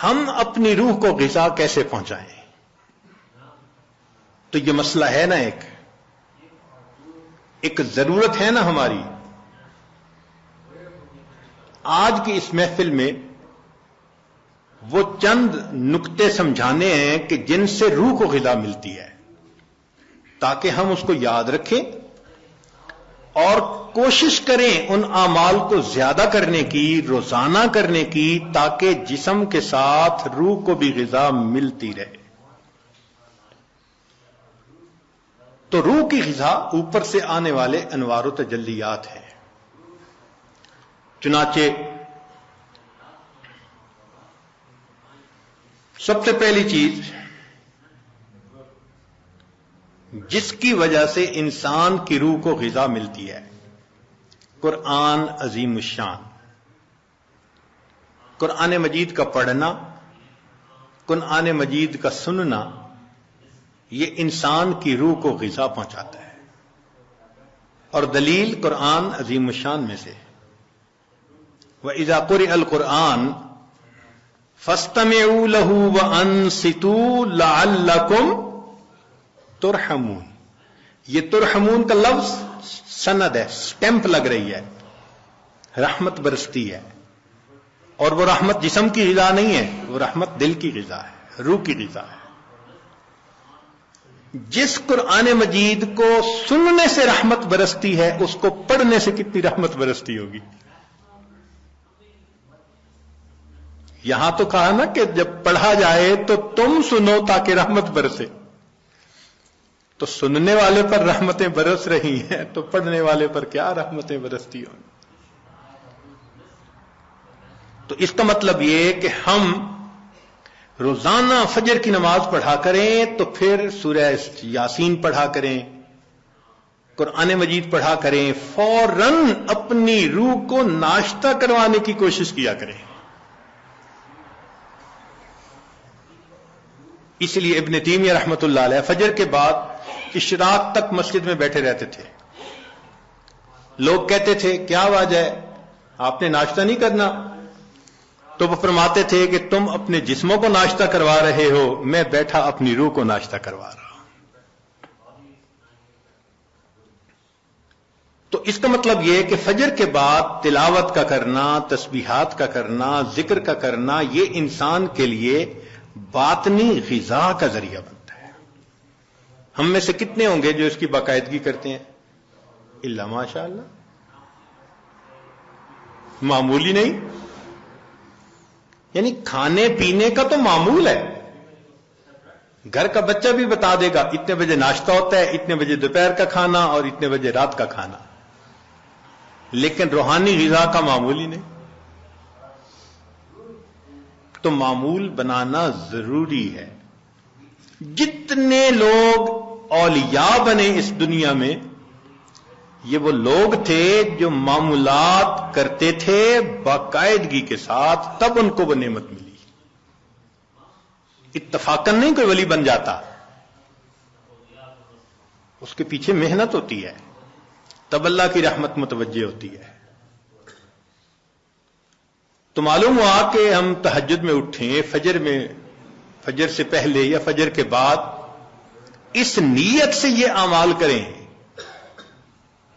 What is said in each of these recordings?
ہم اپنی روح کو غذا کیسے پہنچائیں؟ تو یہ مسئلہ ہے نا، ایک ضرورت ہے نا ہماری. آج کی اس محفل میں وہ چند نکتے سمجھانے ہیں کہ جن سے روح کو غذا ملتی ہے، تاکہ ہم اس کو یاد رکھیں اور کوشش کریں ان اعمال کو زیادہ کرنے کی، روزانہ کرنے کی، تاکہ جسم کے ساتھ روح کو بھی غذا ملتی رہے. تو روح کی غذا اوپر سے آنے والے انوار و تجلیات ہیں. چنانچہ سب سے پہلی چیز جس کی وجہ سے انسان کی روح کو غذا ملتی ہے، قرآن عظیم الشان. قرآن مجید کا پڑھنا، قرآن مجید کا سننا، یہ انسان کی روح کو غذا پہنچاتا ہے. اور دلیل قرآن عظیم الشان میں سے وَإِذَا قُرِئَ الْقُرْآنُ فَاسْتَمِعُوا لَهُ وَأَنصِتُوا لَعَلَّكُمْ ترحمون. یہ ترحمون کا لفظ سند ہے، سٹیمپ لگ رہی ہے، رحمت برستی ہے. اور وہ رحمت جسم کی غذا نہیں ہے، وہ رحمت دل کی غذا ہے، روح کی غذا ہے. جس قرآن مجید کو سننے سے رحمت برستی ہے، اس کو پڑھنے سے کتنی رحمت برستی ہوگی. یہاں تو کہا نا کہ جب پڑھا جائے تو تم سنو تاکہ رحمت برسے. تو سننے والے پر رحمتیں برس رہی ہیں تو پڑھنے والے پر کیا رحمتیں برستی ہوں. تو اس کا مطلب یہ کہ ہم روزانہ فجر کی نماز پڑھا کریں، تو پھر سورہ یاسین پڑھا کریں، قرآن مجید پڑھا کریں، فوراً اپنی روح کو ناشتہ کروانے کی کوشش کیا کریں. اس لیے ابن تیمیہ رحمۃ اللہ علیہ فجر کے بعد اشراق تک مسجد میں بیٹھے رہتے تھے. لوگ کہتے تھے کیا وجہ ہے، آپ نے ناشتہ نہیں کرنا؟ تو وہ فرماتے تھے کہ تم اپنے جسموں کو ناشتہ کروا رہے ہو، میں بیٹھا اپنی روح کو ناشتہ کروا رہا ہوں. تو اس کا مطلب یہ کہ فجر کے بعد تلاوت کا کرنا، تسبیحات کا کرنا، ذکر کا کرنا، یہ انسان کے لیے باطنی غذا کا ذریعہ بنتا ہے. ہم میں سے کتنے ہوں گے جو اس کی باقاعدگی کرتے ہیں؟ الا ماشاء اللہ، معمولی نہیں. یعنی کھانے پینے کا تو معمول ہے، گھر کا بچہ بھی بتا دے گا اتنے بجے ناشتہ ہوتا ہے، اتنے بجے دوپہر کا کھانا اور اتنے بجے رات کا کھانا. لیکن روحانی غذا کا معمول ہی نہیں. تو معمول بنانا ضروری ہے. جتنے لوگ اولیاء بنے اس دنیا میں، یہ وہ لوگ تھے جو معمولات کرتے تھے باقاعدگی کے ساتھ، تب ان کو وہ نعمت ملی. اتفاقاً نہیں کوئی ولی بن جاتا، اس کے پیچھے محنت ہوتی ہے، تب اللہ کی رحمت متوجہ ہوتی ہے. تو معلوم ہوا کہ ہم تہجد میں اٹھیں، فجر سے پہلے یا فجر کے بعد، اس نیت سے یہ اعمال کریں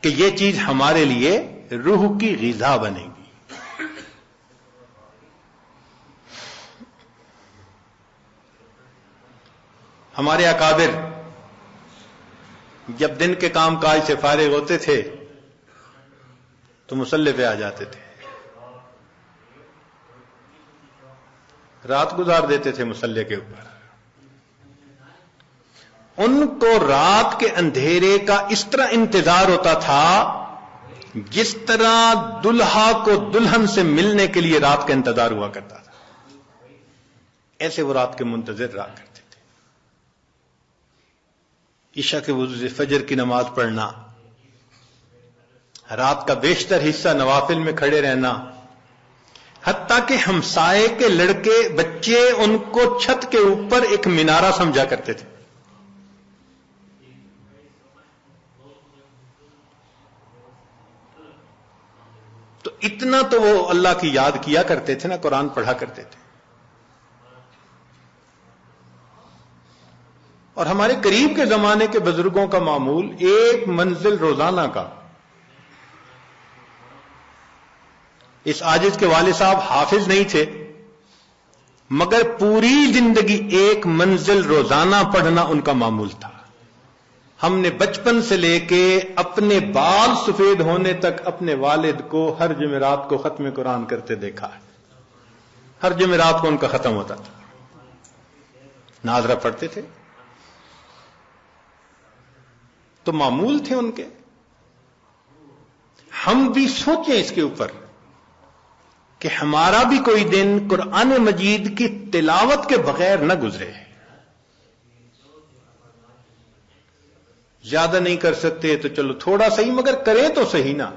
کہ یہ چیز ہمارے لیے روح کی غذا بنے گی. ہمارے اکابر جب دن کے کام کاج سے فارغ ہوتے تھے تو مصلی پہ آ جاتے تھے، رات گزار دیتے تھے مصلی کے اوپر. ان کو رات کے اندھیرے کا اس طرح انتظار ہوتا تھا جس طرح دلہا کو دلہن سے ملنے کے لیے رات کا انتظار ہوا کرتا تھا. ایسے وہ رات کے منتظر رہا کرتے تھے. عشاء کے وضو سے فجر کی نماز پڑھنا، رات کا بیشتر حصہ نوافل میں کھڑے رہنا، حتیٰ کہ ہمسائے کے لڑکے بچے ان کو چھت کے اوپر ایک مینارہ سمجھا کرتے تھے. تو اتنا تو وہ اللہ کی یاد کیا کرتے تھے نا، قرآن پڑھا کرتے تھے. اور ہمارے قریب کے زمانے کے بزرگوں کا معمول ایک منزل روزانہ کا. اس عاجز کے والد صاحب حافظ نہیں تھے مگر پوری زندگی ایک منزل روزانہ پڑھنا ان کا معمول تھا. ہم نے بچپن سے لے کے اپنے بال سفید ہونے تک اپنے والد کو ہر جمعرات کو ختم قرآن کرتے دیکھا ہے. ہر جمعرات کو ان کا ختم ہوتا تھا. ناظرہ پڑھتے تھے تو معمول تھے ان کے. ہم بھی سوچیں اس کے اوپر کہ ہمارا بھی کوئی دن قرآن مجید کی تلاوت کے بغیر نہ گزرے. زیادہ نہیں کر سکتے تو چلو تھوڑا صحیح مگر کریں تو صحیح نا.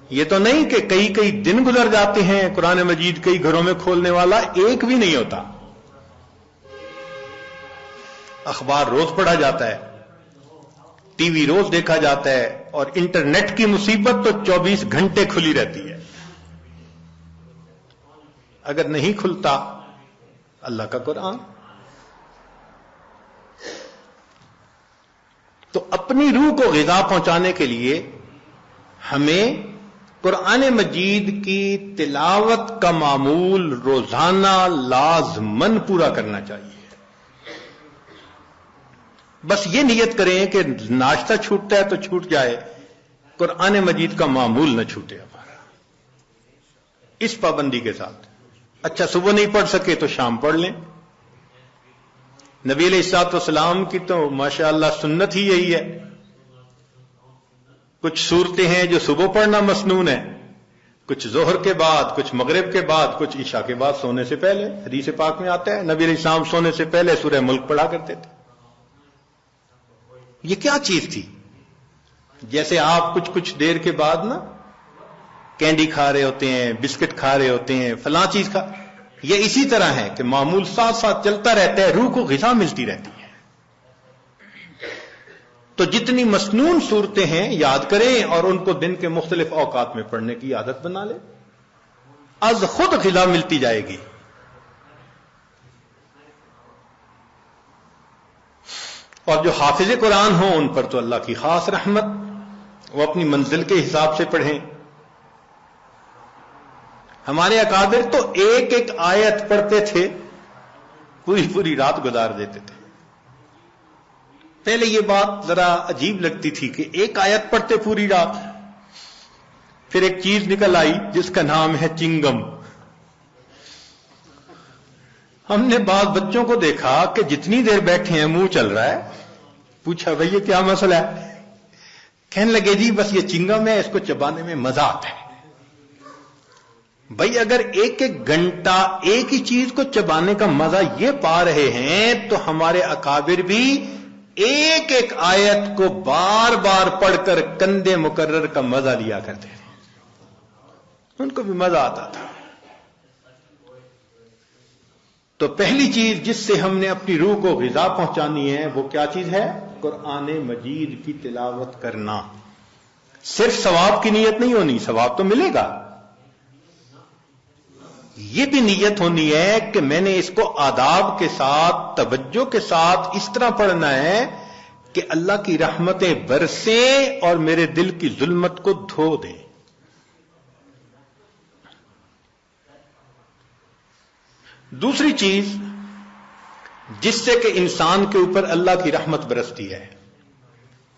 یہ تو نہیں کہ کئی دن گزر جاتے ہیں قرآن مجید کئی گھروں میں کھولنے والا ایک بھی نہیں ہوتا. اخبار روز پڑھا جاتا ہے, ٹی وی روز دیکھا جاتا ہے, اور انٹرنیٹ کی مصیبت تو 24 گھنٹے کھلی رہتی ہے. اگر نہیں کھلتا اللہ کا قرآن تو اپنی روح کو غذا پہنچانے کے لیے ہمیں قرآن مجید کی تلاوت کا معمول روزانہ لازماً پورا کرنا چاہیے. بس یہ نیت کریں کہ ناشتہ چھوٹتا ہے تو چھوٹ جائے, قرآن مجید کا معمول نہ چھوٹے ہمارا, اس پابندی کے ساتھ. اچھا صبح نہیں پڑھ سکے تو شام پڑھ لیں. نبی علیہ الصلوۃ والسلام کی تو ماشاءاللہ سنت ہی یہی ہے. کچھ صورتیں ہیں جو صبح پڑھنا مسنون ہے, کچھ ظہر کے بعد, کچھ مغرب کے بعد, کچھ عشاء کے بعد سونے سے پہلے. حدیث پاک میں آتا ہے نبی علیہ السلام سونے سے پہلے سورہ ملک پڑھا کرتے تھے. یہ کیا چیز تھی؟ جیسے آپ کچھ دیر کے بعد نا کینڈی کھا رہے ہوتے ہیں, بسکٹ کھا رہے ہوتے ہیں, فلاں چیز کھا, یہ اسی طرح ہے کہ معمول ساتھ ساتھ چلتا رہتا ہے, روح کو غذا ملتی رہتی ہے. تو جتنی مسنون صورتیں ہیں یاد کریں اور ان کو دن کے مختلف اوقات میں پڑھنے کی عادت بنا لیں, از خود غذا ملتی جائے گی. اور جو حافظ قرآن ہوں ان پر تو اللہ کی خاص رحمت, وہ اپنی منزل کے حساب سے پڑھیں. ہمارے اکابر تو ایک آیت پڑھتے تھے, پوری رات گزار دیتے تھے. پہلے یہ بات ذرا عجیب لگتی تھی کہ ایک آیت پڑھتے پوری رات. پھر ایک چیز نکل آئی جس کا نام ہے چنگم. ہم نے بعض بچوں کو دیکھا کہ جتنی دیر بیٹھے ہیں منہ چل رہا ہے. پوچھا بھئی یہ کیا مسئلہ ہے؟ کہنے لگے جی بس یہ چنگم ہے, اس کو چبانے میں مزہ آتا ہے. بھئی اگر ایک گھنٹہ ایک ہی چیز کو چبانے کا مزہ یہ پا رہے ہیں تو ہمارے اکابر بھی ایک آیت کو بار بار پڑھ کر کندے مکرر کا مزہ لیا کرتے تھے. ان کو بھی مزہ آتا تھا. تو پہلی چیز جس سے ہم نے اپنی روح کو غذا پہنچانی ہے وہ کیا چیز ہے؟ قرآن مجید کی تلاوت کرنا. صرف ثواب کی نیت نہیں ہونی, ثواب تو ملے گا, یہ بھی نیت ہونی ہے کہ میں نے اس کو آداب کے ساتھ, توجہ کے ساتھ اس طرح پڑھنا ہے کہ اللہ کی رحمتیں برسیں اور میرے دل کی ظلمت کو دھو دیں. دوسری چیز جس سے کہ انسان کے اوپر اللہ کی رحمت برستی ہے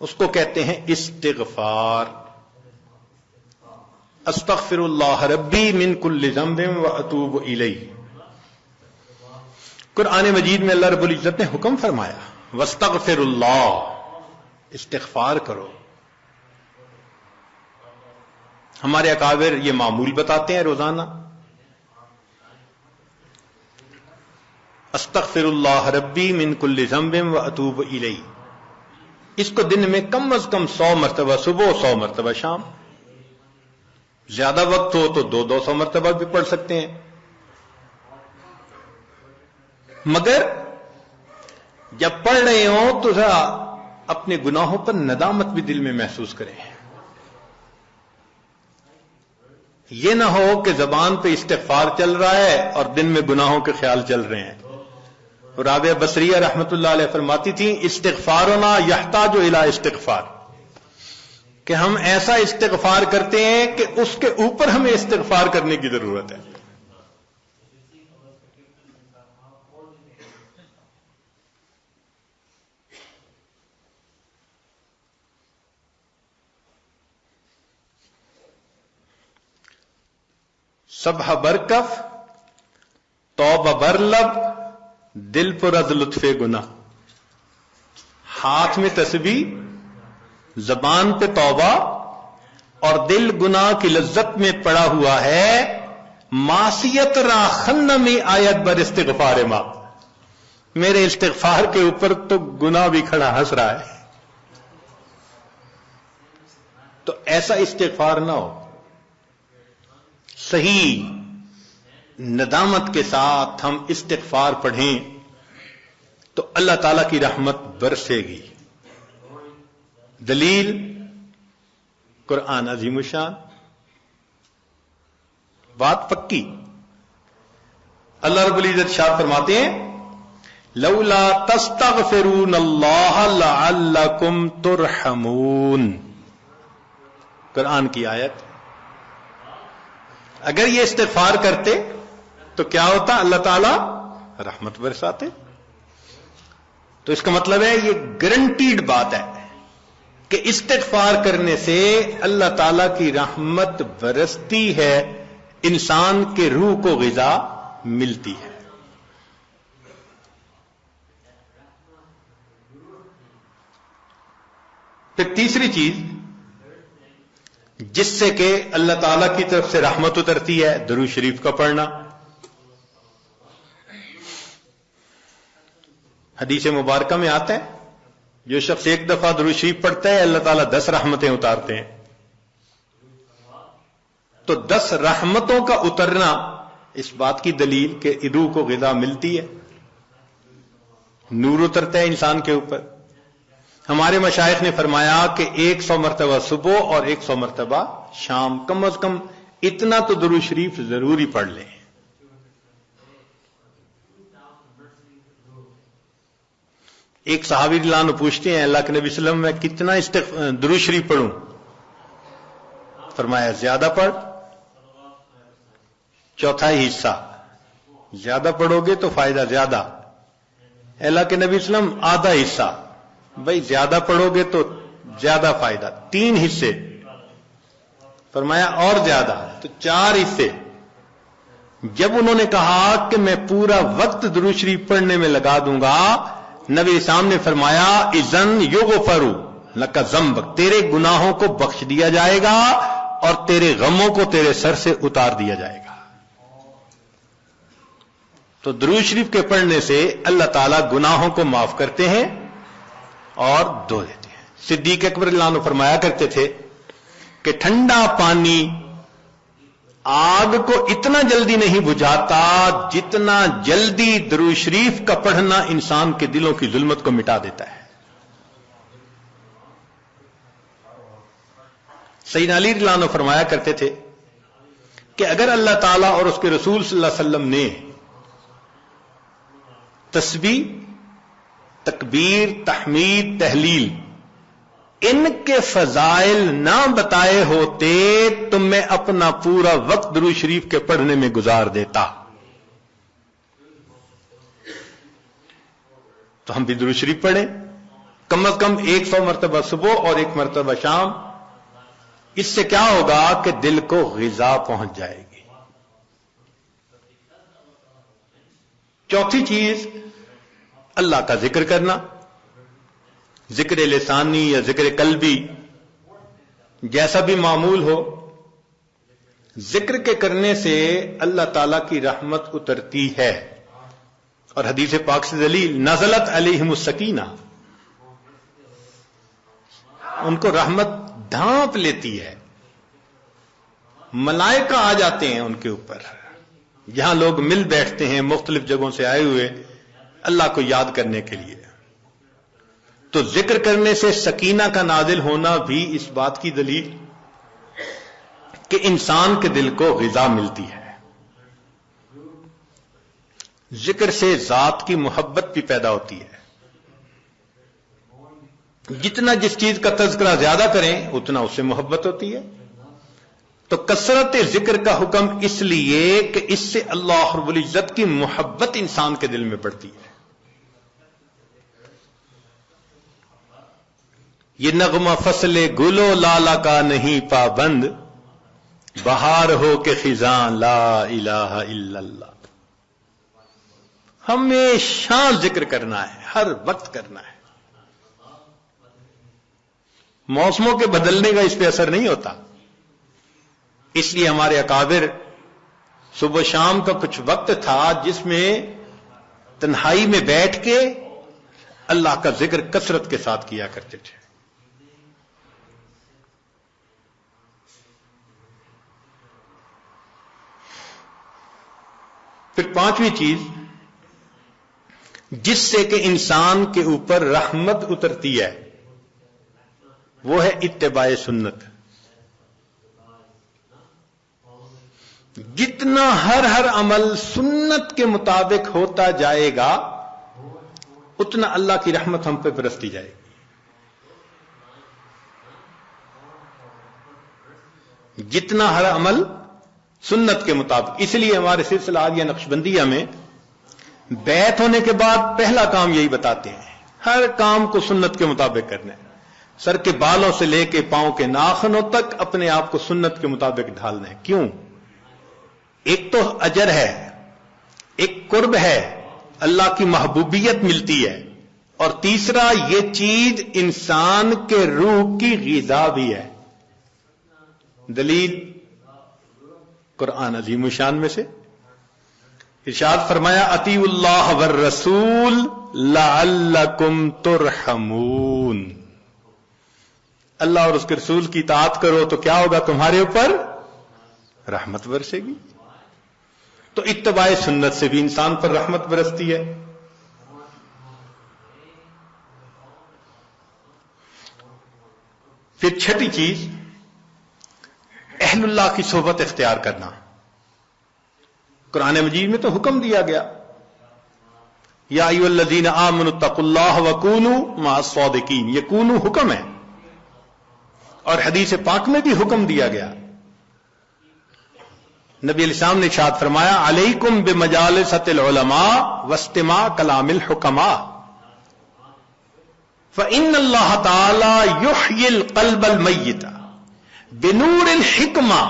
اس کو کہتے ہیں استغفار. استغفر اللہ ربی من کل ذنب واتوب الیہ. قرآن مجید میں اللہ رب العزت نے حکم فرمایا واستغفر اللہ, استغفار کرو. ہمارے اکابر یہ معمول بتاتے ہیں روزانہ, استغفر اللہ ربی من کل ذنب واتوب الیہ. اس کو دن میں کم از کم 100 مرتبہ صبح, 100 مرتبہ شام. زیادہ وقت ہو تو 200 مرتبہ بھی پڑھ سکتے ہیں. مگر جب پڑھ رہے ہوں تو ذرا اپنے گناہوں پر ندامت بھی دل میں محسوس کریں. یہ نہ ہو کہ زبان پہ استغفار چل رہا ہے اور دن میں گناہوں کے خیال چل رہے ہیں. رابعہ بصریہ رحمت اللہ علیہ فرماتی تھیں استغفارنا یحتاج الی استغفار، کہ ہم ایسا استغفار کرتے ہیں کہ اس کے اوپر ہمیں استغفار کرنے کی ضرورت ہے. سبح برکف توبہ برلب دل پر از لطف گناہ. ہاتھ میں تسبیح، زبان پہ توبہ اور دل گناہ کی لذت میں پڑا ہوا ہے. معصیت را خن میں آیت بر استغفار ما، میرے استغفار کے اوپر تو گناہ بھی کھڑا ہنس رہا ہے. تو ایسا استغفار نہ ہو. صحیح ندامت کے ساتھ ہم استغفار پڑھیں تو اللہ تعالی کی رحمت برسے گی. دلیل قرآن عظیم الشان، بات پکی. اللہ رب العزت شاد فرماتے ہیں لولا تستغفرون اللہ لعلکم ترحمون. قرآن کی آیت. اگر یہ استغفار کرتے تو کیا ہوتا؟ اللہ تعالی رحمت برساتے. تو اس کا مطلب ہے یہ گارنٹیڈ بات ہے کہ استغفار کرنے سے اللہ تعالی کی رحمت برستی ہے، انسان کے روح کو غذا ملتی ہے. پھر تیسری چیز جس سے کہ اللہ تعالی کی طرف سے رحمت اترتی ہے، درود شریف کا پڑھنا. حدیث مبارکہ میں آتا ہے جو شخص ایک دفعہ درود شریف پڑھتا ہے اللہ تعالیٰ 10 رحمتیں اتارتے ہیں. تو 10 رحمتوں کا اترنا اس بات کی دلیل کہ روح کو غذا ملتی ہے، نور اترتا ہے انسان کے اوپر. ہمارے مشائخ نے فرمایا کہ 100 مرتبہ صبح اور 100 مرتبہ شام، کم از کم اتنا تو درود شریف ضروری پڑھ لیں. ایک صحابی رضی اللہ عنہ پوچھتے ہیں اللہ کے نبی صلی اللہ علیہ وسلم میں کتنا درود شریف پڑھوں؟ فرمایا زیادہ پڑھ، چوتھائی حصہ. زیادہ پڑھو گے تو فائدہ زیادہ. اللہ کے نبی صلی اللہ علیہ وسلم آدھا حصہ. بھائی زیادہ پڑھو گے تو زیادہ فائدہ. 3 حصے. فرمایا اور زیادہ، تو 4 حصے. جب انہوں نے کہا کہ میں پورا وقت درود شریف پڑھنے میں لگا دوں گا، نبی اسلام نے فرمایا اذن یغفر لک ذنبک، تیرے گناہوں کو بخش دیا جائے گا اور تیرے غموں کو تیرے سر سے اتار دیا جائے گا. تو درود شریف کے پڑھنے سے اللہ تعالیٰ گناہوں کو معاف کرتے ہیں اور دھو دیتے ہیں. صدیق اکبر رضی اللہ عنہ فرمایا کرتے تھے کہ ٹھنڈا پانی آگ کو اتنا جلدی نہیں بجھاتا جتنا جلدی درود شریف کا پڑھنا انسان کے دلوں کی ظلمت کو مٹا دیتا ہے. سیدنا علی رضی اللہ عنہ فرمایا کرتے تھے کہ اگر اللہ تعالیٰ اور اس کے رسول صلی اللہ علیہ وسلم نے تسبیح، تکبیر، تحمید، تحلیل ان کے فضائل نہ بتائے ہوتے تو میں اپنا پورا وقت درود شریف کے پڑھنے میں گزار دیتا. تو ہم بھی درود شریف پڑھیں کم از کم 100 مرتبہ صبح اور 1 مرتبہ شام. اس سے کیا ہوگا کہ دل کو غذا پہنچ جائے گی. چوتھی چیز اللہ کا ذکر کرنا، ذکر لسانی یا ذکر قلبی جیسا بھی معمول ہو. ذکر کے کرنے سے اللہ تعالی کی رحمت اترتی ہے. اور حدیث پاک سے دلیل نزلت علیہم السکینہ، ان کو رحمت ڈھانپ لیتی ہے. ملائکہ آ جاتے ہیں ان کے اوپر. یہاں لوگ مل بیٹھتے ہیں مختلف جگہوں سے آئے ہوئے اللہ کو یاد کرنے کے لیے. تو ذکر کرنے سے سکینہ کا نازل ہونا بھی اس بات کی دلیل کہ انسان کے دل کو غذا ملتی ہے. ذکر سے ذات کی محبت بھی پیدا ہوتی ہے. جتنا جس چیز کا تذکرہ زیادہ کریں اتنا اس سے محبت ہوتی ہے. تو کثرت ذکر کا حکم اس لیے کہ اس سے اللہ رب العزت کی محبت انسان کے دل میں بڑھتی ہے. یہ نغمہ فصل گلو لالا کا نہیں پابند، بہار ہو کے خزاں لا الہ الا اللہ. ہمیشہ ذکر کرنا ہے، ہر وقت کرنا ہے. موسموں کے بدلنے کا اس پہ اثر نہیں ہوتا. اس لیے ہمارے اکابر صبح شام کا کچھ وقت تھا جس میں تنہائی میں بیٹھ کے اللہ کا ذکر کثرت کے ساتھ کیا کرتے تھے. پھر پانچویں چیز جس سے کہ انسان کے اوپر رحمت اترتی ہے وہ ہے اتباع سنت. جتنا ہر عمل سنت کے مطابق ہوتا جائے گا اتنا اللہ کی رحمت ہم پہ برستی جائے گی. جتنا ہر عمل سنت کے مطابق. اس لیے ہمارے سلسلہ آریہ نقشبندیہ میں بیعت ہونے کے بعد پہلا کام یہی بتاتے ہیں، ہر کام کو سنت کے مطابق کرنا ہے. سر کے بالوں سے لے کے پاؤں کے ناخنوں تک اپنے آپ کو سنت کے مطابق ڈھالنا ہے. کیوں؟ ایک تو اجر ہے، ایک قرب ہے، اللہ کی محبوبیت ملتی ہے، اور تیسرا یہ چیز انسان کے روح کی غذا بھی ہے. دلیل قرآن عظیم الشان میں سے ارشاد فرمایا اطیعوا اللہ والرسول لعلکم ترحمون. اللہ اور اس کے رسول کی اطاعت کرو تو کیا ہوگا؟ تمہارے اوپر رحمت برسے گی. تو اتباع سنت سے بھی انسان پر رحمت برستی ہے. پھر چھٹی چیز اہل اللہ کی صحبت اختیار کرنا. قرآن مجید میں تو حکم دیا گیا یا ایھا الذین آمنوا اتقوا اللہ وکونوا مع الصادقین. یہ کونو حکم ہے، اور حدیث پاک میں بھی حکم دیا گیا. نبی علیہ السلام نے ارشاد فرمایا علیکم بمجالسۃ العلماء واستماع کلام الحکماء فإن اللہ تعالی یحیی القلب المیت بنور الحکمہ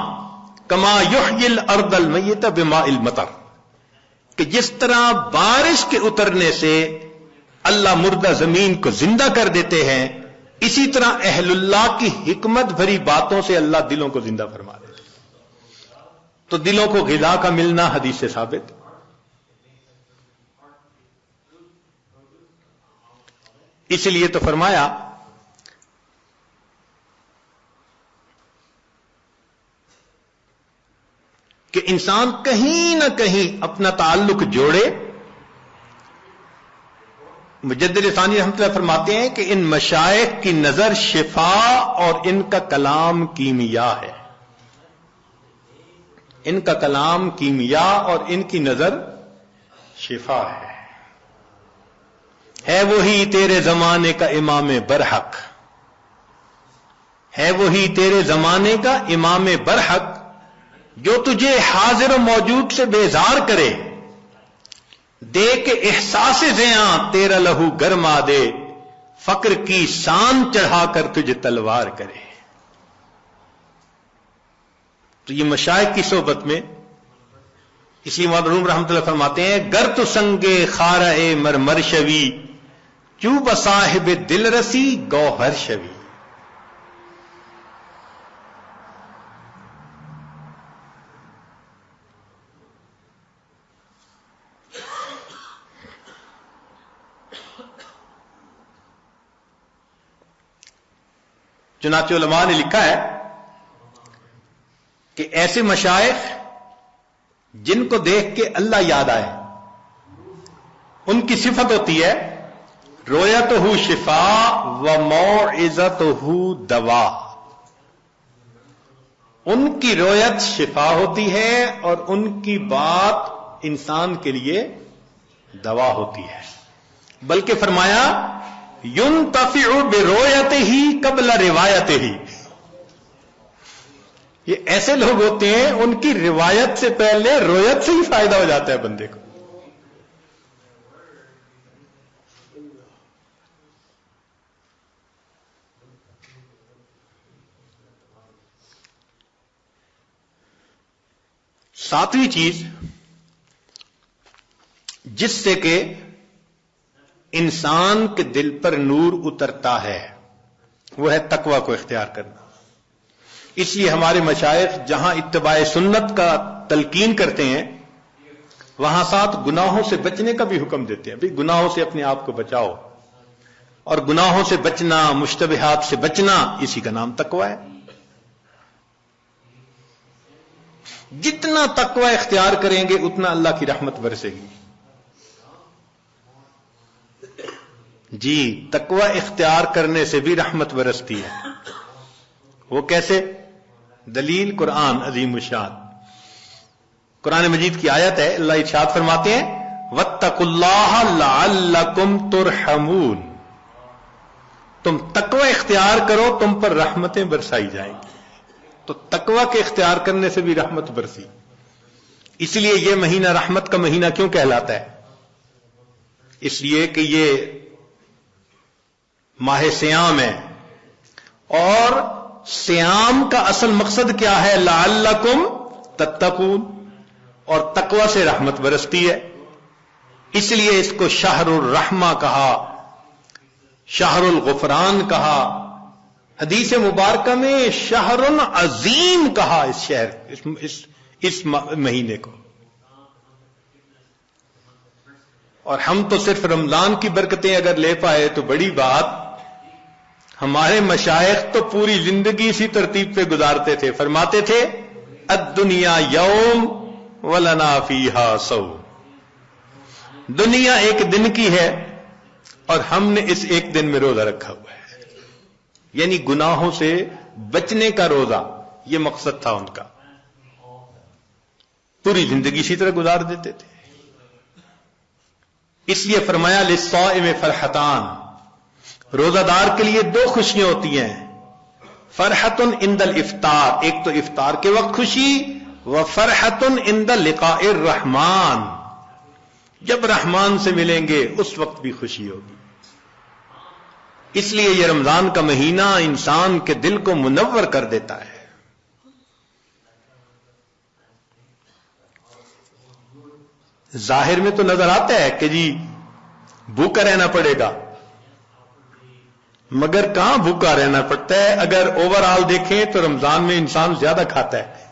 کما یحیی الارض المیت بماء المطر. کہ جس طرح بارش کے اترنے سے اللہ مردہ زمین کو زندہ کر دیتے ہیں، اسی طرح اہل اللہ کی حکمت بھری باتوں سے اللہ دلوں کو زندہ فرما دیتے. تو دلوں کو غذا کا ملنا حدیث سے ثابت. اس لیے تو فرمایا کہ انسان کہیں نہ کہیں اپنا تعلق جوڑے. مجدد ثانی رحمۃ اللہ فرماتے ہیں کہ ان مشائخ کی نظر شفا اور ان کا کلام کیمیا ہے. ان کا کلام کیمیا اور ان کی نظر شفا ہے. ہے وہی تیرے زمانے کا امام برحق، ہے وہی تیرے زمانے کا امام برحق جو تجھے حاضر و موجود سے بیزار کرے، دے کے احساس زیاں تیرا لہو گرما دے، فقر کی شان چڑھا کر تجھے تلوار کرے. تو یہ مشائخ کی صحبت میں اس لیے مرحوم رحمۃ اللہ فرماتے ہیں گر تو سنگے خارہ مرمر شوی چوب صاحب دل رسی گوہر شوی. چنانچہ علماء نے لکھا ہے کہ ایسے مشائخ جن کو دیکھ کے اللہ یاد آئے، ان کی صفت ہوتی ہے رویتہ شفا و موعظتہ دوا. ان کی رویت شفا ہوتی ہے اور ان کی بات انسان کے لیے دوا ہوتی ہے، بلکہ فرمایا ينتفع برؤيته قبل روايته. یہ ایسے لوگ ہوتے ہیں ان کی روایت سے پہلے رویت سے ہی فائدہ ہو جاتا ہے بندے کو. ساتویں چیز جس سے کہ انسان کے دل پر نور اترتا ہے وہ ہے تقوی کو اختیار کرنا. اس لیے ہمارے مشائخ جہاں اتباع سنت کا تلقین کرتے ہیں وہاں ساتھ گناہوں سے بچنے کا بھی حکم دیتے ہیں. بھئی گناہوں سے اپنے آپ کو بچاؤ، اور گناہوں سے بچنا، مشتبہات سے بچنا، اسی کا نام تقوی ہے. جتنا تقوی اختیار کریں گے اتنا اللہ کی رحمت برسے گی. جی، تقوی اختیار کرنے سے بھی رحمت برستی ہے. وہ کیسے؟ دلیل قرآن عظیم الشان. قرآن مجید کی آیت ہے، اللہ ارشاد فرماتے ہیں وَاتَّقُوا اللَّهَ لَعَلَّكُمْ تُرْحَمُونَ. تم تقوی اختیار کرو، تم پر رحمتیں برسائی جائیں گی. تو تقوی کے اختیار کرنے سے بھی رحمت برسی. اس لیے یہ مہینہ رحمت کا مہینہ کیوں کہلاتا ہے؟ اس لیے کہ یہ ماہ سیام ہے، اور سیام کا اصل مقصد کیا ہے؟ لعلکم تتقون، اور تقوی سے رحمت برستی ہے. اس لیے اس کو شہر الرحمہ کہا، شہر الغفران کہا، حدیث مبارکہ میں شہر عظیم کہا اس شہر اس مہینے کو. اور ہم تو صرف رمضان کی برکتیں اگر لے پائے تو بڑی بات. ہمارے مشائخ تو پوری زندگی اسی ترتیب پہ گزارتے تھے. فرماتے تھے الدنیا یوم ولنا فیہا صوم. دنیا ایک دن کی ہے اور ہم نے اس ایک دن میں روزہ رکھا ہوا ہے. یعنی گناہوں سے بچنے کا روزہ، یہ مقصد تھا ان کا. پوری زندگی اسی طرح گزار دیتے تھے. اس لیے فرمایا للصائم فرحتان. روزہ دار کے لیے دو خوشیاں ہوتی ہیں. فرحت عند الافطار، ایک تو افطار کے وقت خوشی، وفرحت عند لقاء الرحمن، جب رحمان سے ملیں گے اس وقت بھی خوشی ہوگی. اس لیے یہ رمضان کا مہینہ انسان کے دل کو منور کر دیتا ہے. ظاہر میں تو نظر آتا ہے کہ جی بھوکا رہنا پڑے گا، مگر کہاں بھوکا رہنا پڑتا ہے؟ اگر اوور آل دیکھیں تو رمضان میں انسان زیادہ کھاتا ہے،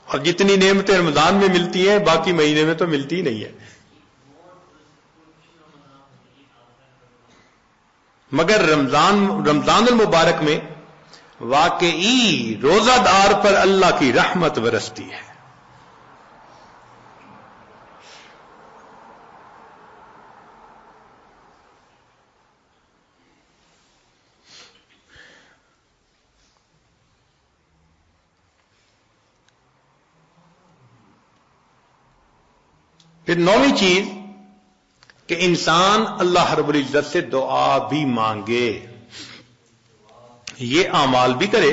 اور جتنی نعمتیں رمضان میں ملتی ہیں باقی مہینے میں تو ملتی نہیں ہے. مگر رمضان المبارک میں واقعی روزہ دار پر اللہ کی رحمت برستی ہے. پھر نویں چیز کہ انسان اللہ رب العزت سے دعا بھی مانگے. یہ اعمال بھی کرے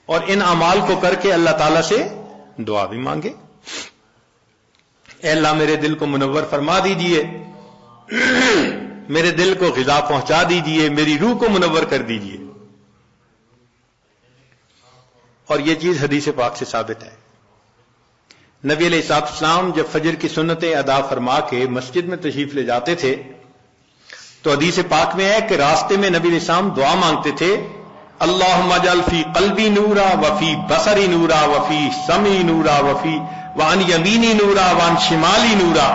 اور ان اعمال کو کر کے اللہ تعالی سے دعا بھی مانگے. اے اللہ میرے دل کو منور فرما دیجئے، میرے دل کو غذا پہنچا دیجئے، میری روح کو منور کر دیجئے. اور یہ چیز حدیث پاک سے ثابت ہے. نبی علیہ السلام جب فجر کی سنتیں ادا فرما کے مسجد میں تشریف لے جاتے تھے تو حدیث پاک میں ہے کہ راستے میں نبی علیہ السلام دعا مانگتے تھے اللہم اجعل فی قلبی نورا وفی بصری نورا وفی سمعی نورا وفی وعن یمینی نورا وعن شمالی نورا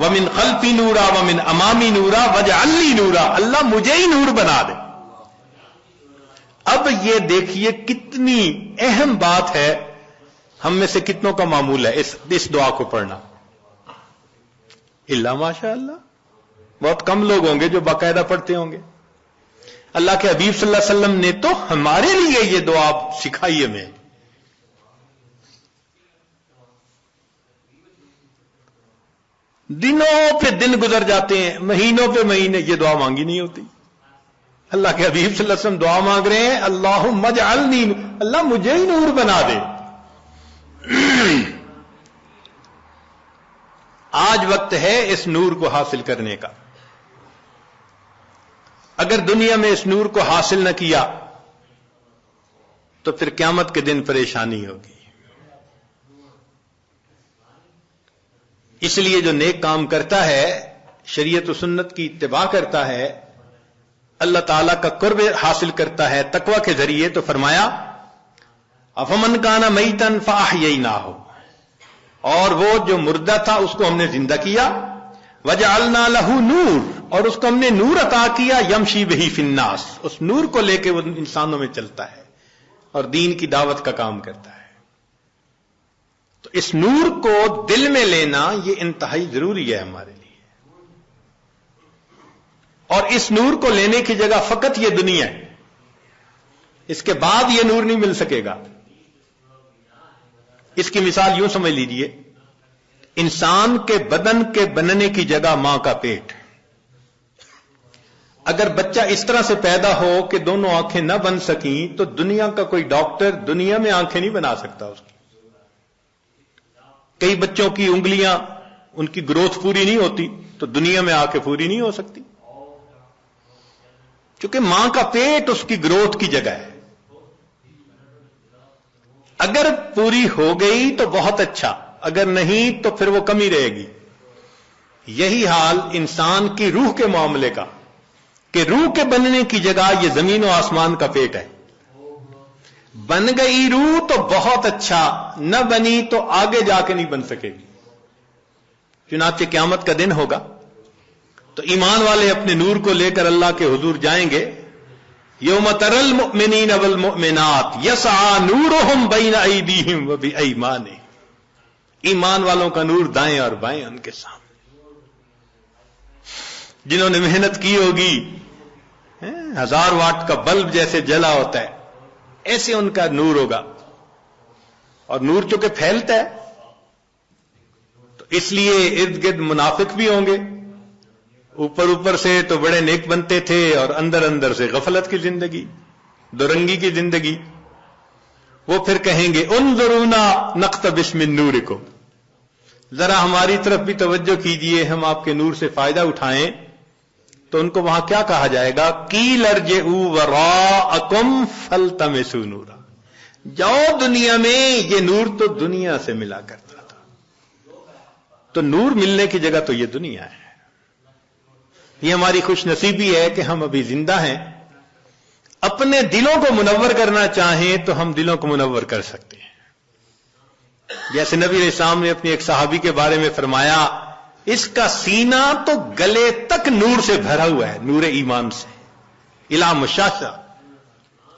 ومن خلفی نورا ومن امامی نورا واجعل لی نورا. اللہ مجھے ہی نور بنا دے. اب یہ دیکھیے کتنی اہم بات ہے. ہم میں سے کتنوں کا معمول ہے اس دعا کو پڑھنا؟ اللہ ماشاء اللہ بہت کم لوگ ہوں گے جو باقاعدہ پڑھتے ہوں گے. اللہ کے حبیب صلی اللہ علیہ وسلم نے تو ہمارے لیے یہ دعا سکھائی ہمیں. دنوں پہ دن گزر جاتے ہیں، مہینوں پہ مہینے، یہ دعا مانگی نہیں ہوتی. اللہ کے حبیب صلی اللہ علیہ وسلم دعا مانگ رہے ہیں، اللہم اجعلنی، اللہ مجھے ہی نور بنا دے. آج وقت ہے اس نور کو حاصل کرنے کا. اگر دنیا میں اس نور کو حاصل نہ کیا تو پھر قیامت کے دن پریشانی ہوگی. اس لیے جو نیک کام کرتا ہے، شریعت و سنت کی اتباع کرتا ہے، اللہ تعالیٰ کا قرب حاصل کرتا ہے تقوی کے ذریعے، تو فرمایا افمن کان میتن فاحییناہ، اور وہ جو مردہ تھا اس کو ہم نے زندہ کیا، وجعلنا لہ نور، اور اس کو ہم نے نور عطا کیا، یمشی بہ فی الناس، اس نور کو لے کے وہ انسانوں میں چلتا ہے اور دین کی دعوت کا کام کرتا ہے. تو اس نور کو دل میں لینا یہ انتہائی ضروری ہے ہمارے لیے. اور اس نور کو لینے کی جگہ فقط یہ دنیا ہے، اس کے بعد یہ نور نہیں مل سکے گا. اس کی مثال یوں سمجھ لیجئے، انسان کے بدن کے بننے کی جگہ ماں کا پیٹ. اگر بچہ اس طرح سے پیدا ہو کہ دونوں آنکھیں نہ بن سکیں تو دنیا کا کوئی ڈاکٹر دنیا میں آنکھیں نہیں بنا سکتا اس کی. کئی بچوں کی انگلیاں، ان کی گروتھ پوری نہیں ہوتی تو دنیا میں آ کے پوری نہیں ہو سکتی، کیونکہ ماں کا پیٹ اس کی گروتھ کی جگہ ہے. اگر پوری ہو گئی تو بہت اچھا، اگر نہیں تو پھر وہ کمی رہے گی. یہی حال انسان کی روح کے معاملے کا، کہ روح کے بننے کی جگہ یہ زمین و آسمان کا پیٹ ہے. بن گئی روح تو بہت اچھا، نہ بنی تو آگے جا کے نہیں بن سکے گی. چنانچہ قیامت کا دن ہوگا تو ایمان والے اپنے نور کو لے کر اللہ کے حضور جائیں گے. یوم تری المؤمنین والمؤمنات یسعی نورہم بین ایدیہم وبایمانہم، ایمان والوں کا نور دائیں اور بائیں ان کے سامنے. جنہوں نے محنت کی ہوگی، 1000 واٹ کا بلب جیسے جلا ہوتا ہے ایسے ان کا نور ہوگا. اور نور چونکہ پھیلتا ہے تو اس لیے ارد گرد منافق بھی ہوں گے. اوپر سے تو بڑے نیک بنتے تھے اور اندر سے غفلت کی زندگی، دورنگی کی زندگی. وہ پھر کہیں گے انظرونا نقتبس من نورکم، ذرا ہماری طرف بھی توجہ کیجئے، ہم آپ کے نور سے فائدہ اٹھائیں. تو ان کو وہاں کیا کہا جائے گا؟ قیل ارجعوا وراءکم فالتمسوا نورا، جاؤ دنیا میں، یہ نور تو دنیا سے ملا کرتا تھا. تو نور ملنے کی جگہ تو یہ دنیا ہے. یہ ہماری خوش نصیبی ہے کہ ہم ابھی زندہ ہیں. اپنے دلوں کو منور کرنا چاہیں تو ہم دلوں کو منور کر سکتے ہیں. جیسے نبی علیہ السلام نے اپنی ایک صحابی کے بارے میں فرمایا، اس کا سینہ تو گلے تک نور سے بھرا ہوا ہے، نور ایمان سے. الا مشاشا،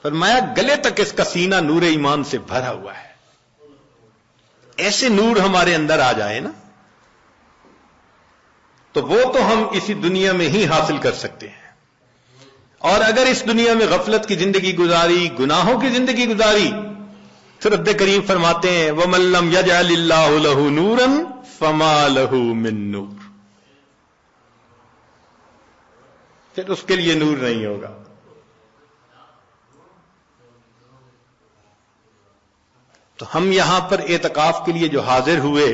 فرمایا گلے تک اس کا سینہ نور ایمان سے بھرا ہوا ہے. ایسے نور ہمارے اندر آ جائے نا تو وہ تو ہم اسی دنیا میں ہی حاصل کر سکتے ہیں. اور اگر اس دنیا میں غفلت کی زندگی گزاری، گناہوں کی زندگی گزاری، تو رب کریم فرماتے ہیں وَمَن لَّمْ يَجْعَلِ اللَّهُ لَهُ نُورًا فَمَا لَهُ مِن نُور، پھر اس کے لیے نور نہیں ہوگا. تو ہم یہاں پر اعتکاف کے لیے جو حاضر ہوئے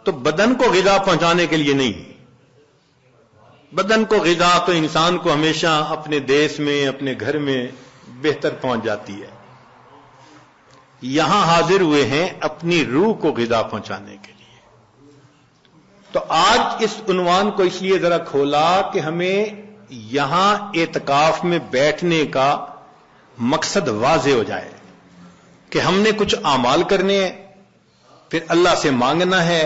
تو بدن کو غذا پہنچانے کے لیے نہیں. بدن کو غذا تو انسان کو ہمیشہ اپنے دیش میں، اپنے گھر میں بہتر پہنچ جاتی ہے. یہاں حاضر ہوئے ہیں اپنی روح کو غذا پہنچانے کے لیے. تو آج اس عنوان کو اس لیے ذرا کھولا کہ ہمیں یہاں اعتکاف میں بیٹھنے کا مقصد واضح ہو جائے کہ ہم نے کچھ اعمال کرنے ہیں، پھر اللہ سے مانگنا ہے،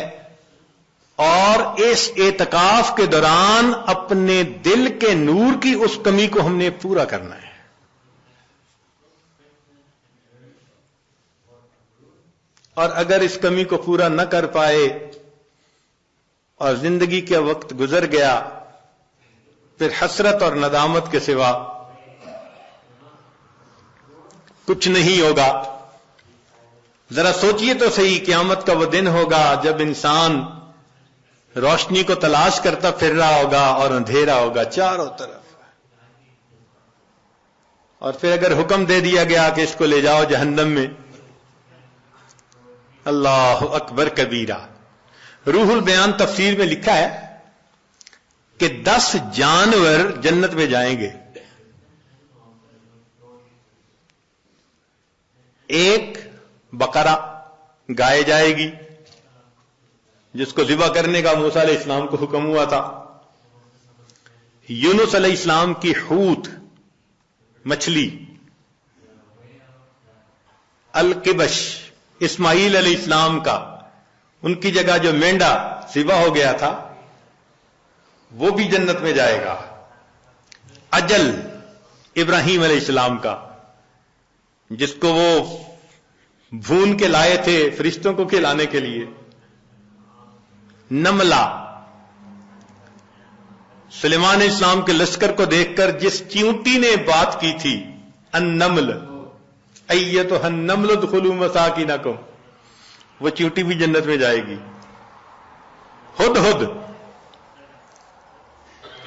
اور اس اعتکاف کے دوران اپنے دل کے نور کی اس کمی کو ہم نے پورا کرنا ہے. اور اگر اس کمی کو پورا نہ کر پائے اور زندگی کا وقت گزر گیا، پھر حسرت اور ندامت کے سوا کچھ نہیں ہوگا. ذرا سوچئے تو صحیح، قیامت کا وہ دن ہوگا جب انسان روشنی کو تلاش کرتا پھر رہا ہوگا اور اندھیرا ہوگا چاروں طرف. اور پھر اگر حکم دے دیا گیا کہ اس کو لے جاؤ جہنم میں، اللہ اکبر کبیرہ. روح البیان تفسیر میں لکھا ہے کہ 10 جانور جنت میں جائیں گے. ایک بقرہ گائے جائے گی جس کو ذبح کرنے کا موسیٰ علیہ السلام کو حکم ہوا تھا. یونس علیہ السلام کی حوت مچھلی، القبش اسماعیل علیہ السلام کا، ان کی جگہ جو مینڈا ذبح ہو گیا تھا وہ بھی جنت میں جائے گا. اجل ابراہیم علیہ السلام کا، جس کو وہ بھون کے لائے تھے فرشتوں کو کھلانے کے لیے. نملہ سلیمان علیہ السلام کے لشکر کو دیکھ کر جس چیونٹی نے بات کی تھی، النمل ایتھا النمل ادخلوا مساکنکم، وہ چیونٹی بھی جنت میں جائے گی. ہدہد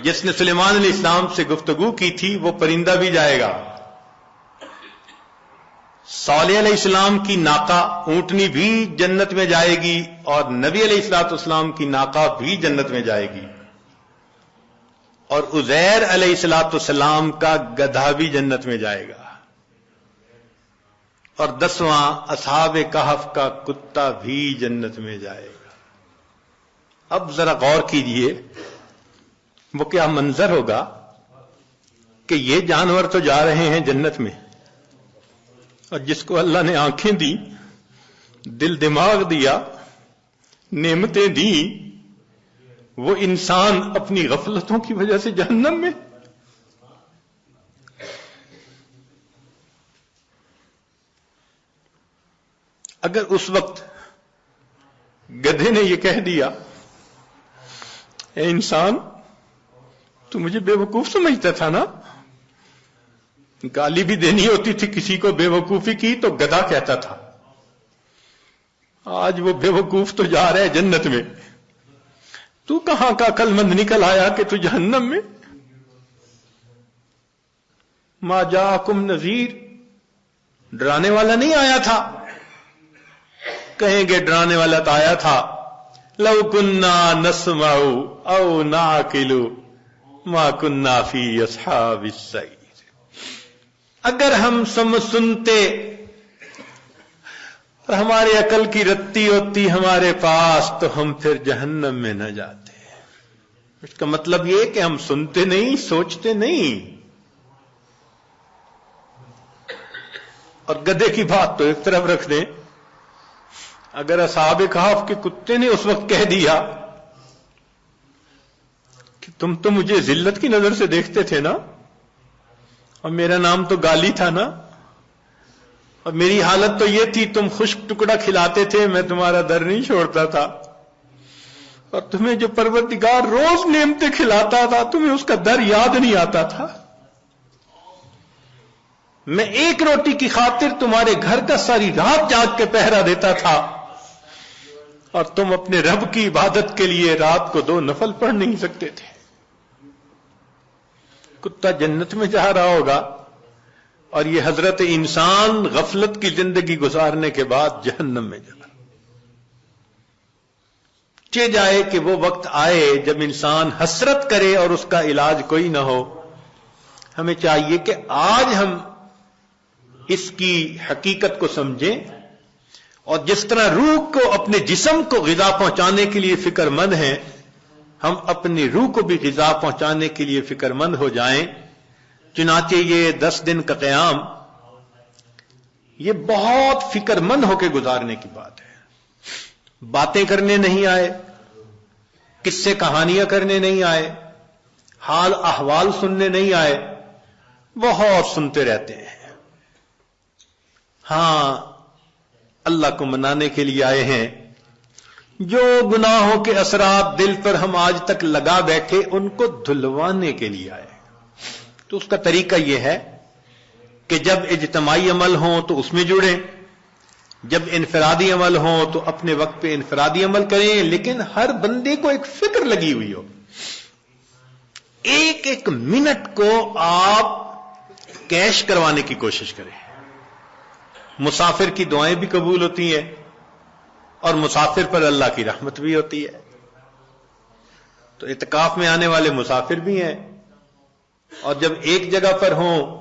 جس نے سلیمان علیہ السلام سے گفتگو کی تھی وہ پرندہ بھی جائے گا. صالح علیہ السلام کی ناقہ اونٹنی بھی جنت میں جائے گی، اور نبی علیہ الصلوۃ والسلام کی ناقہ بھی جنت میں جائے گی. اور عزیر علیہ الصلوۃ والسلام کا گدھا بھی جنت میں جائے گا. اور 10واں اصحاب کہف کا کتا بھی جنت میں جائے گا. اب ذرا غور کیجئے وہ کیا منظر ہوگا کہ یہ جانور تو جا رہے ہیں جنت میں، اور جس کو اللہ نے آنکھیں دی، دل دماغ دیا، نعمتیں دی، وہ انسان اپنی غفلتوں کی وجہ سے جہنم میں. اگر اس وقت گدھے نے یہ کہہ دیا، اے انسان تو مجھے بے وقوف سمجھتا تھا نا، گالی بھی دینی ہوتی تھی کسی کو بے وقوفی کی تو گدھا کہتا تھا، آج وہ بے وقوف تو جا رہا ہے جنت میں، تو کہاں کا عقل مند نکل آیا کہ تو جہنم میں. ما جاءکم نذیر، ڈرانے والا نہیں آیا تھا. کہیں گے ڈرانے والا تو آیا تھا. لو کننا نسمع او نعقل ما کننا فی اصحاب السعیر، اگر ہم سنتے اور ہماری عقل کی رتی ہوتی ہمارے پاس تو ہم پھر جہنم میں نہ جاتے. اس کا مطلب یہ کہ ہم سنتے نہیں، سوچتے نہیں. اور گدھے کی بات تو ایک طرف رکھ دیں، اگر اصحاب کہف کے کتے نے اس وقت کہہ دیا کہ تم تو مجھے ذلت کی نظر سے دیکھتے تھے نا، اور میرا نام تو گالی تھا نا، اور میری حالت تو یہ تھی تم خشک ٹکڑا کھلاتے تھے، میں تمہارا در نہیں چھوڑتا تھا، اور تمہیں جو پروردگار روز نعمتیں کھلاتا تھا تمہیں اس کا در یاد نہیں آتا تھا. میں ایک روٹی کی خاطر تمہارے گھر کا ساری رات جاگ کے پہرا دیتا تھا، اور تم اپنے رب کی عبادت کے لیے رات کو 2 نفل پڑھ نہیں سکتے تھے. کتا جنت میں جا رہا ہوگا، اور یہ حضرت انسان غفلت کی زندگی گزارنے کے بعد جہنم میں جا رہا. چہ جائے کہ وہ وقت آئے جب انسان حسرت کرے اور اس کا علاج کوئی نہ ہو. ہمیں چاہیے کہ آج ہم اس کی حقیقت کو سمجھیں، اور جس طرح روح کو اپنے جسم کو غذا پہنچانے کے لیے فکر مند ہیں، ہم اپنی روح کو بھی غذا پہنچانے کے لیے فکر مند ہو جائیں. چنانچہ یہ 10 دن کا قیام یہ بہت فکر مند ہو کے گزارنے کی بات ہے. باتیں کرنے نہیں آئے، قصے کہانیاں کرنے نہیں آئے، حال احوال سننے نہیں آئے. بہت سنتے رہتے ہیں. ہاں اللہ کو منانے کے لیے آئے ہیں. جو گناہوں کے اثرات دل پر ہم آج تک لگا بیٹھے ان کو دھلوانے کے لیے آئے. تو اس کا طریقہ یہ ہے کہ جب اجتماعی عمل ہوں تو اس میں جڑیں، جب انفرادی عمل ہوں تو اپنے وقت پہ انفرادی عمل کریں، لیکن ہر بندے کو ایک فکر لگی ہوئی ہو، ایک ایک منٹ کو آپ کیش کروانے کی کوشش کریں۔ مسافر کی دعائیں بھی قبول ہوتی ہیں اور مسافر پر اللہ کی رحمت بھی ہوتی ہے۔ تو اعتکاف میں آنے والے مسافر بھی ہیں، اور جب ایک جگہ پر ہوں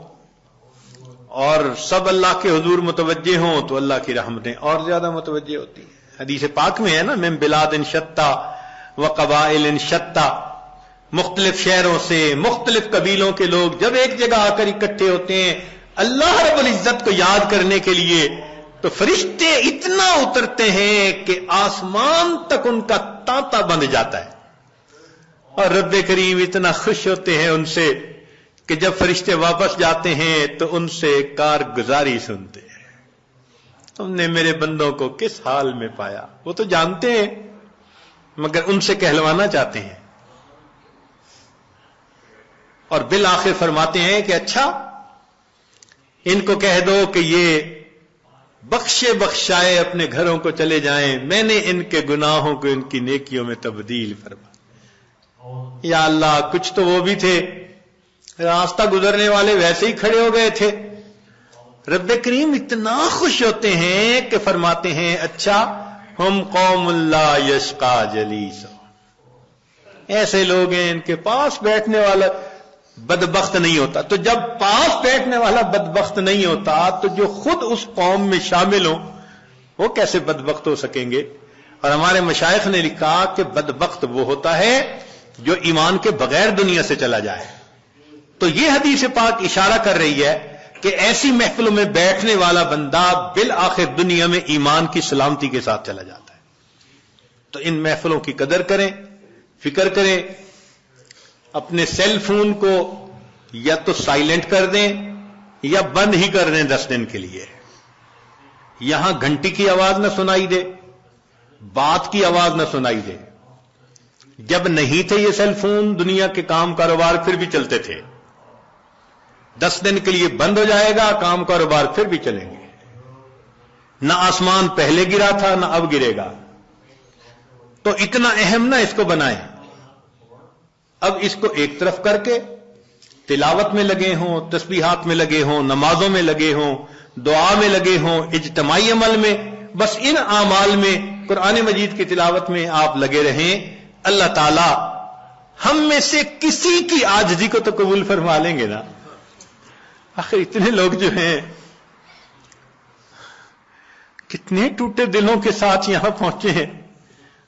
اور سب اللہ کے حضور متوجہ ہوں تو اللہ کی رحمتیں اور زیادہ متوجہ ہوتی ہیں۔ حدیث پاک میں ہے نا، من بلاد شتیٰ و قبائل شتیٰ، مختلف شہروں سے مختلف قبیلوں کے لوگ جب ایک جگہ آ کر اکٹھے ہوتے ہیں اللہ رب العزت کو یاد کرنے کے لیے، تو فرشتے اتنا اترتے ہیں کہ آسمان تک ان کا تانتا بند جاتا ہے، اور رب کریم اتنا خوش ہوتے ہیں ان سے کہ جب فرشتے واپس جاتے ہیں تو ان سے کارگزاری سنتے ہیں، تم نے میرے بندوں کو کس حال میں پایا۔ وہ تو جانتے ہیں مگر ان سے کہلوانا چاہتے ہیں، اور بالآخر فرماتے ہیں کہ اچھا ان کو کہہ دو کہ یہ بخشے بخشائے اپنے گھروں کو چلے جائیں، میں نے ان کے گناہوں کو ان کی نیکیوں میں تبدیل فرما۔ یا اللہ، کچھ تو وہ بھی تھے راستہ گزرنے والے ویسے ہی کھڑے ہو گئے تھے۔ رب کریم اتنا خوش ہوتے ہیں کہ فرماتے ہیں اچھا ہم قوم لا یشقا جلیس، ایسے لوگ ہیں ان کے پاس بیٹھنے والا بدبخت نہیں ہوتا۔ تو جب پاس بیٹھنے والا بدبخت نہیں ہوتا تو جو خود اس قوم میں شامل ہوں وہ کیسے بدبخت ہو سکیں گے؟ اور ہمارے مشائخ نے لکھا کہ بدبخت وہ ہوتا ہے جو ایمان کے بغیر دنیا سے چلا جائے۔ تو یہ حدیث پاک اشارہ کر رہی ہے کہ ایسی محفلوں میں بیٹھنے والا بندہ بالآخر دنیا میں ایمان کی سلامتی کے ساتھ چلا جاتا ہے۔ تو ان محفلوں کی قدر کریں، فکر کریں، اپنے سیل فون کو یا تو سائلنٹ کر دیں یا بند ہی کر دیں 10 دن کے لیے۔ یہاں گھنٹی کی آواز نہ سنائی دے، بات کی آواز نہ سنائی دے۔ جب نہیں تھے یہ سیل فون، دنیا کے کام کاروبار پھر بھی چلتے تھے، 10 دن کے لیے بند ہو جائے گا، کام کاروبار پھر بھی چلیں گے۔ نہ آسمان پہلے گرا تھا نہ اب گرے گا، تو اتنا اہم نہ اس کو بنائیں۔ اب اس کو ایک طرف کر کے تلاوت میں لگے ہوں، تسبیحات میں لگے ہوں، نمازوں میں لگے ہوں، دعا میں لگے ہوں، اجتماعی عمل میں، بس ان اعمال میں، قرآن مجید کی تلاوت میں آپ لگے رہیں۔ اللہ تعالی ہم میں سے کسی کی عاجزی کو تو قبول فرما لیں گے نا۔ آخر اتنے لوگ جو ہیں کتنے ٹوٹے دلوں کے ساتھ یہاں پہنچے ہیں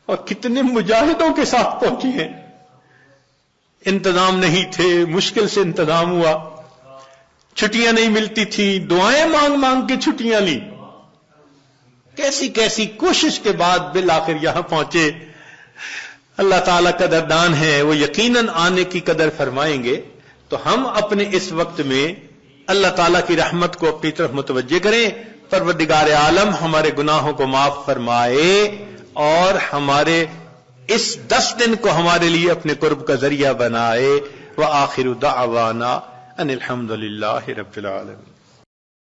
اور کتنے مجاہدوں کے ساتھ پہنچے ہیں۔ انتظام نہیں تھے، مشکل سے انتظام ہوا، چھٹیاں نہیں ملتی تھی، دعائیں مانگ مانگ کے چھٹیاں لی، کیسی کیسی کوشش کے بعد بالآخر یہاں پہنچے۔ اللہ تعالیٰ قدردان ہے، وہ یقیناً آنے کی قدر فرمائیں گے۔ تو ہم اپنے اس وقت میں اللہ تعالیٰ کی رحمت کو اپنی طرف متوجہ کریں، پروردگار عالم ہمارے گناہوں کو معاف فرمائے اور ہمارے اس 10 دن کو ہمارے لیے اپنے قرب کا ذریعہ بنائے۔ وآخر دعوانا ان الحمد للہ رب العالمین۔